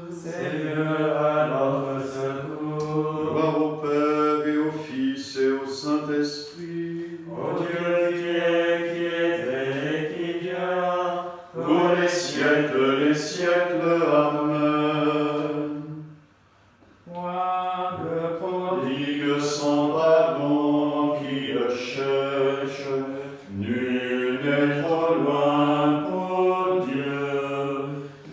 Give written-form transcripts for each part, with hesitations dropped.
Seigneur, à notre secours. Gloire au Père et au Fils et au Saint-Esprit. Ô Dieu qui est, qui était et qui vient, Pour les siècles des siècles. Amen. moi que Prodigue son pardon qui le cherche. Nul n'est trop loin pour Dieu.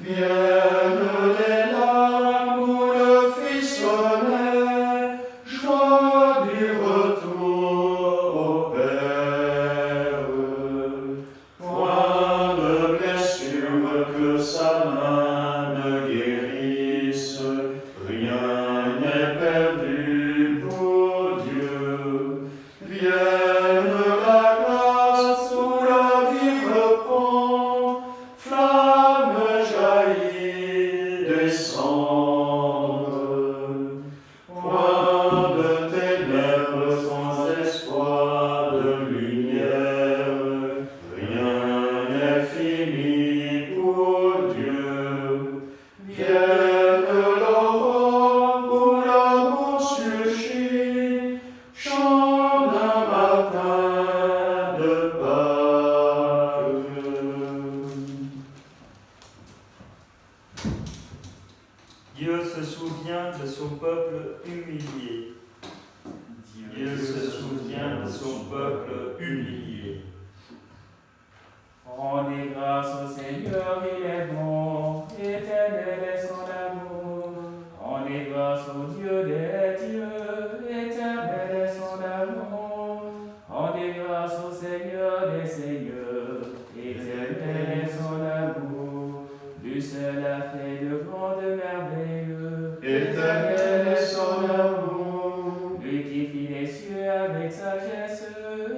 Viennent les larmes où le Fils renaît. Joie du retour au Père. Point de blessure que sa main ne guérisse. Rien n'est perdu pour Dieu. Vienne la grâce où la vie reprend. Flamme jaillit des cendres. Point de ténèbres sans espoir de lumière. Rien n'est fini pour Dieu. Vienne l'aurore où l'amour surgit. Chant d'un matin de Pâques. Dieu se souvient de son peuple humilié. Dieu se souvient de son peuple humilié. Rendez grâce au Seigneur, il est bon, éternel est son amour. Rendez grâce au Dieu des dieux, éternel est son amour. Rendez grâce au Seigneur des seigneurs, éternel est son amour. Lui seul a fait de grandes merveilles, Éternel est son amour. lui qui fit les cieux avec sagesse,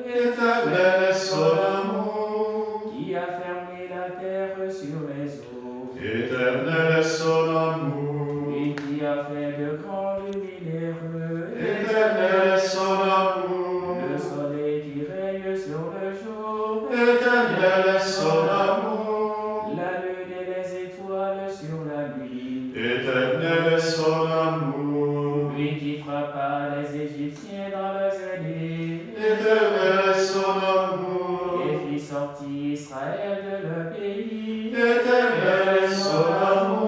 Éternel est son amour. qui a fermé la terre sur les eaux. Éternel est son amour. Lui qui a fait de grands lumineux, Éternel est son amour. le soleil qui règne sur le jour, Éternel est son amour. la lune et les étoiles sur la nuit. Éternel est son amour. Lui qui frappa les Égyptiens dans leurs années, Éternel est son amour. et fit sortir Israël de leur pays. Éternel est son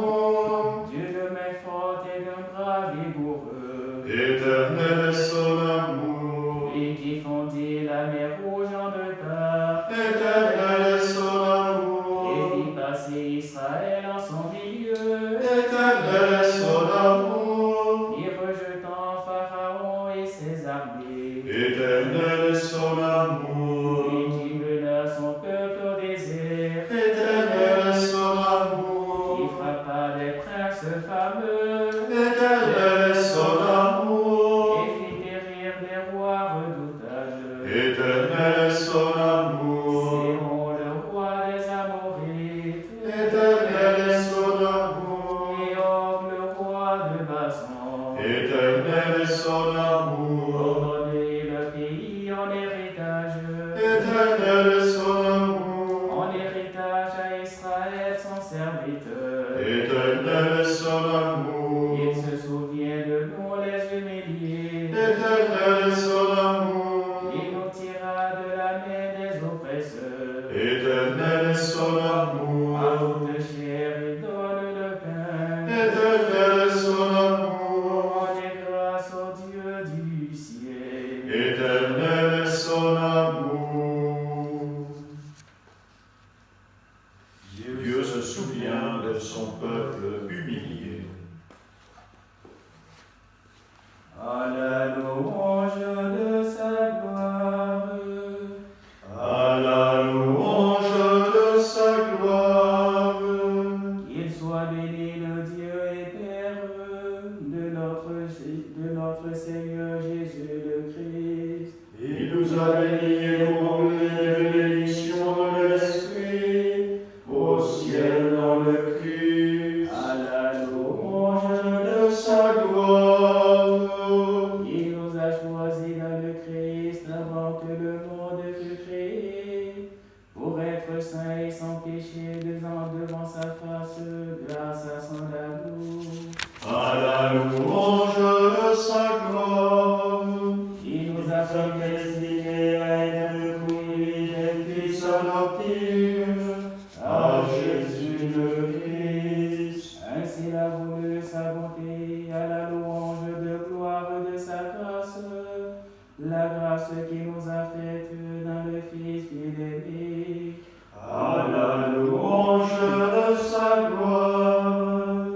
amour. Dieu de main forte et d'un bras vigoureux, Éternel est son amour. lui qui fondit la mer rouge en deux parts, Éternel est son amour. et fit passer Israël en son milieu, Éternel est son amour. y rejetant Pharaon et ses armées. Éternel est son amour. Lui qui mena son peuple au désert, Éternel est son qui amour. frappa des princes fameux, Éternel est son amour. et fit et sans péché devant sa face, grâce à son amour. À la louange de sa gloire, Il nous a prédestinés à être le fruit des fils adoptifs, à Jésus le Christ. Ainsi l'a voulu sa bonté, à la louange de gloire de sa grâce, la grâce qui nous a faite dans le Fils fidèle. À la louange de sa gloire,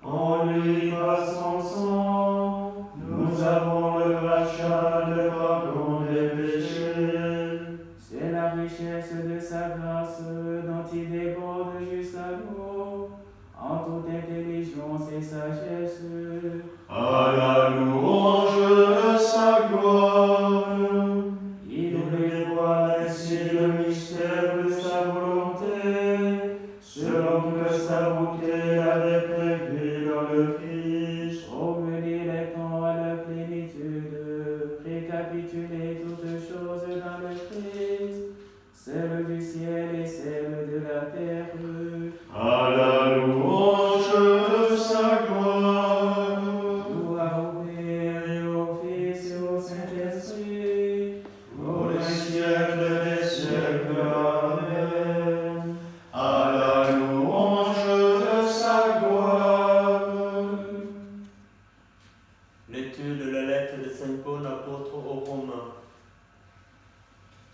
en lui par son sang, nous avons le rachat de pardon des péchés. C'est la richesse de sa grâce dont il déborde jusqu'à nous, en toute intelligence et sagesse. À la louange de sa gloire, Il il nous dévoile ainsi le mystère de sa volonté, selon que sa bonté avait prévu dans le Christ. promener les temps à la plénitude, récapituler toutes choses dans le Christ, celle du ciel et celle de la terre. À la louange de sa gloire, Gloire au Père et au Fils et au Saint-Esprit, pour les siècles des siècles. Amen. À la louange de sa gloire. Lecture de la lettre de Saint Paul apôtre aux Romains.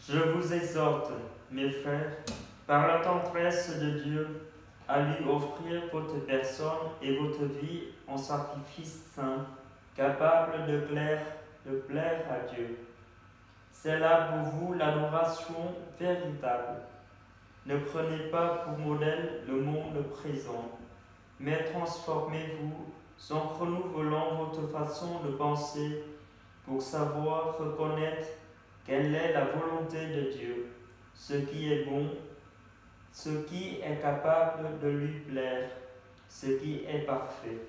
Je vous exhorte, mes frères, par la tendresse de Dieu, à lui offrir votre personne et votre vie en sacrifice saint, capable de plaire à Dieu. C'est là pour vous l'adoration véritable. Ne prenez pas pour modèle le monde présent, mais transformez-vous en renouvelant votre façon de penser pour savoir reconnaître quelle est la volonté de Dieu, ce qui est bon, ce qui est capable de lui plaire, ce qui est parfait.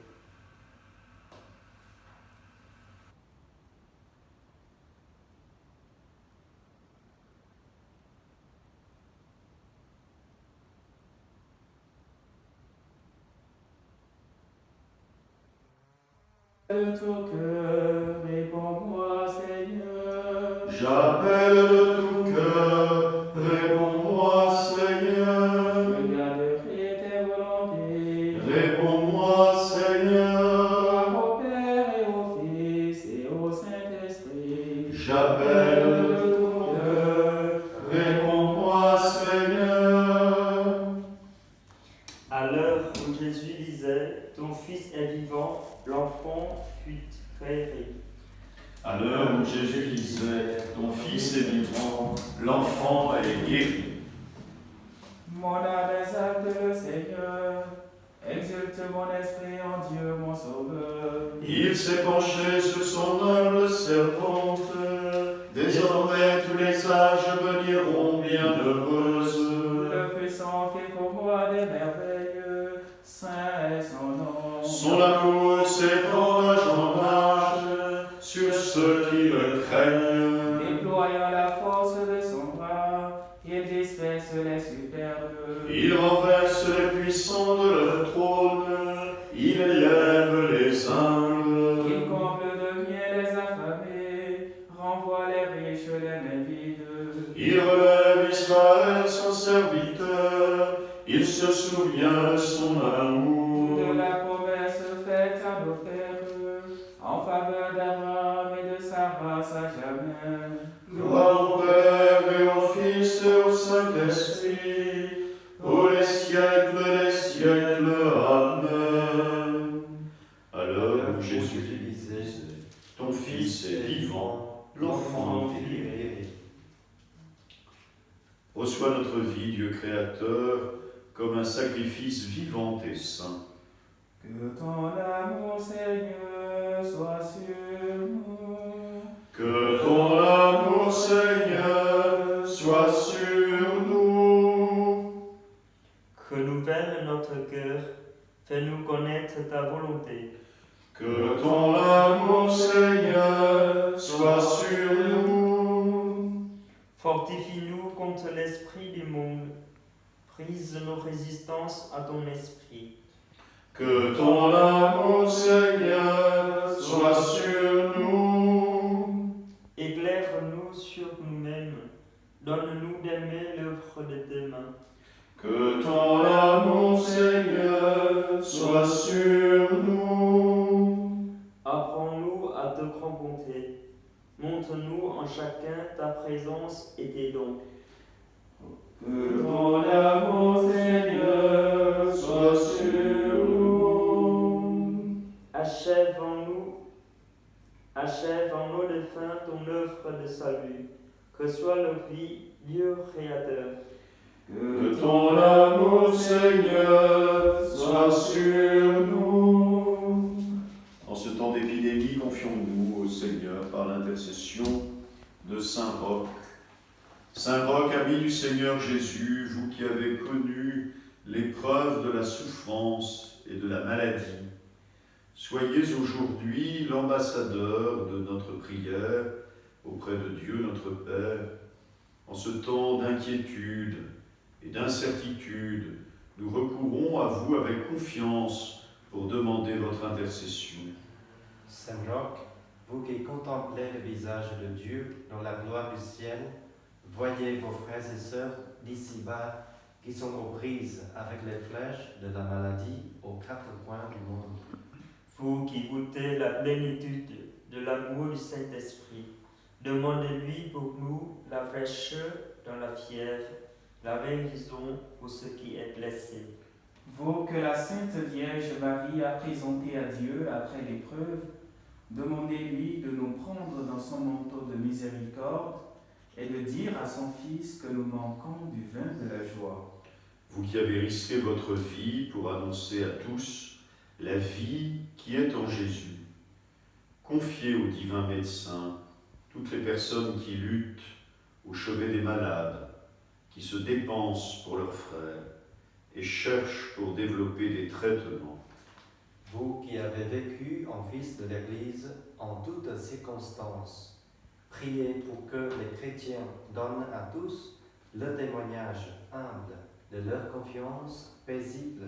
De tout cœur, réponds-moi, Seigneur. J'appelle de tout cœur, réponds-moi, Seigneur. Je garderai tes volontés. Réponds-moi, Seigneur. Gloire au Père et au Fils et au Saint-Esprit. J'appelle de tout cœur, réponds-moi, Seigneur. À l'heure où Jésus disait, ton fils est vivant, l'enfant fut créé. À l'heure où Jésus disait, ton fils est vivant, l'enfant est guéri. Mon âme exalte le Seigneur, exulte mon esprit en Dieu mon Sauveur. Il s'est penché sur son humble servante. Désormais tous les sages me diront bienheureuse. Le puissant fait pour moi des merveilles, saint est son nom. Son amour s'étend d'âge en âge sur ceux qui le craignent. Déployant la force de son bras, il disperse les superbes. Il renverse les puissants de leur trône, il élève les humbles. Il comble de bien les affamés, renvoie les riches les mains vides. Il relève Israël son serviteur, il se souvient de son amour. De la promesse faite à nos pères, en faveur d'Abraham et de sa race à jamais. Gloire au Père et au Fils et au Saint-Esprit, pour les siècles des siècles. Amen. À l'heure où Jésus disait, ton Fils est vivant, l'enfant est guéri. Reçois notre vie, Dieu créateur, comme un sacrifice vivant et saint. Que ton amour, Seigneur, soit sur nous. Que ton amour, Seigneur, soit sur nous. Renouvelle notre cœur, fais-nous connaître ta volonté. Que ton amour, Seigneur, soit sur nous. Fortifie-nous contre l'esprit du monde. brise nos résistances à ton esprit. Que ton amour, Seigneur, soit sur nous. Éclaire-nous sur nous-mêmes, donne-nous d'aimer l'œuvre de tes mains. Que ton amour, Seigneur, soit sur nous. Apprends-nous à te cramponter. Montre-nous en chacun ta présence et tes dons. Que ton amour, Seigneur, soit sur nous. Achève en nos défunts ton œuvre de salut. Reçois leur vie, Dieu créateur. Que ton amour, Seigneur, soit sur nous. En ce temps d'épidémie, confions-nous au Seigneur par l'intercession de Saint Roch. Saint Roch, ami du Seigneur Jésus, vous qui avez connu l'épreuve de la souffrance et de la maladie, soyez aujourd'hui l'ambassadeur de notre prière auprès de Dieu notre Père. En ce temps d'inquiétude et d'incertitude, nous recourons à vous avec confiance pour demander votre intercession. Saint Roch, vous qui contemplez le visage de Dieu dans la gloire du ciel, voyez vos frères et sœurs d'ici-bas qui sont aux prises avec les flèches de la maladie aux quatre coins du monde. Vous qui goûtez la plénitude de l'amour du Saint-Esprit, demandez-lui pour nous la fraîcheur dans la fièvre, la guérison pour ceux qui est blessé. Vous que la Sainte Vierge Marie a présenté à Dieu après l'épreuve, demandez-lui de nous prendre dans son manteau de miséricorde et de dire à son Fils que nous manquons du vin de la joie. Vous qui avez risqué votre vie pour annoncer à tous la vie qui est en Jésus, confiez au divin médecin toutes les personnes qui luttent au chevet des malades, qui se dépensent pour leurs frères et cherchent pour développer des traitements. Vous qui avez vécu en fils de l'Église en toutes circonstances, priez pour que les chrétiens donnent à tous le témoignage humble de leur confiance paisible,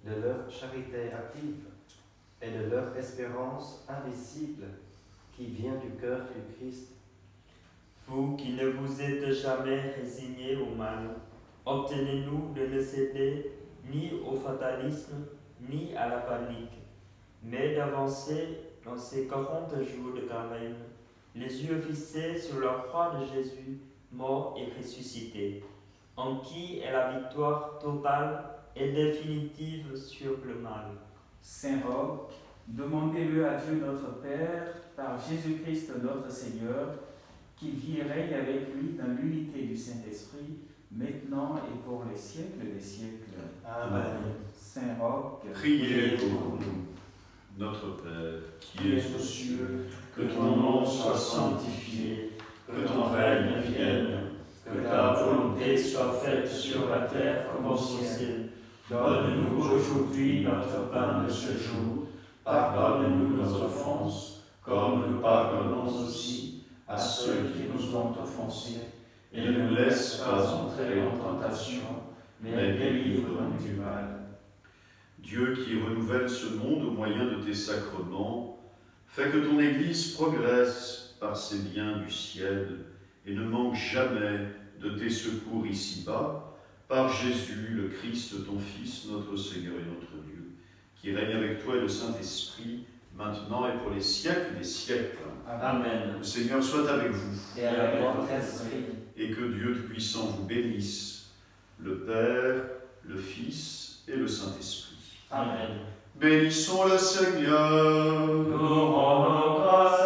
de leur charité active et de leur espérance invisible qui vient du cœur du Christ. Vous qui ne vous êtes jamais résignés au mal, obtenez-nous de ne céder ni au fatalisme, ni à la panique, mais d'avancer dans ces 40 jours de carême, les yeux fixés sur la croix de Jésus, mort et ressuscité, en qui est la victoire totale et définitive sur le mal. Saint Roch, demandez-le à Dieu notre Père par Jésus-Christ notre Seigneur, qui vit et règne avec lui dans l'unité du Saint-Esprit, maintenant et pour les siècles des siècles. Amen. Saint Roch, Priez pour nous. Notre Père, qui es aux cieux, que ton nom soit sanctifié, que ton règne vienne, Que ta volonté soit faite sur la terre comme au ciel. Donne-nous aujourd'hui notre pain de ce jour. Pardonne-nous nos offenses, comme nous pardonnons aussi à ceux qui nous ont offensés. Et ne nous laisse pas entrer en tentation, mais délivre-nous du mal. Dieu qui renouvelle ce monde au moyen de tes sacrements, fais que ton Église progresse par ses biens du ciel et ne manque jamais de tes secours ici-bas, par Jésus, le Christ, ton Fils, notre Seigneur et notre Dieu, qui règne avec toi et le Saint-Esprit, maintenant et pour les siècles des siècles. Amen. Le Seigneur soit avec vous, Et avec votre esprit. et que Dieu Tout-Puissant vous bénisse, le Père, le Fils et le Saint-Esprit. Amen. Bénissons le Seigneur. Nous rendons grâce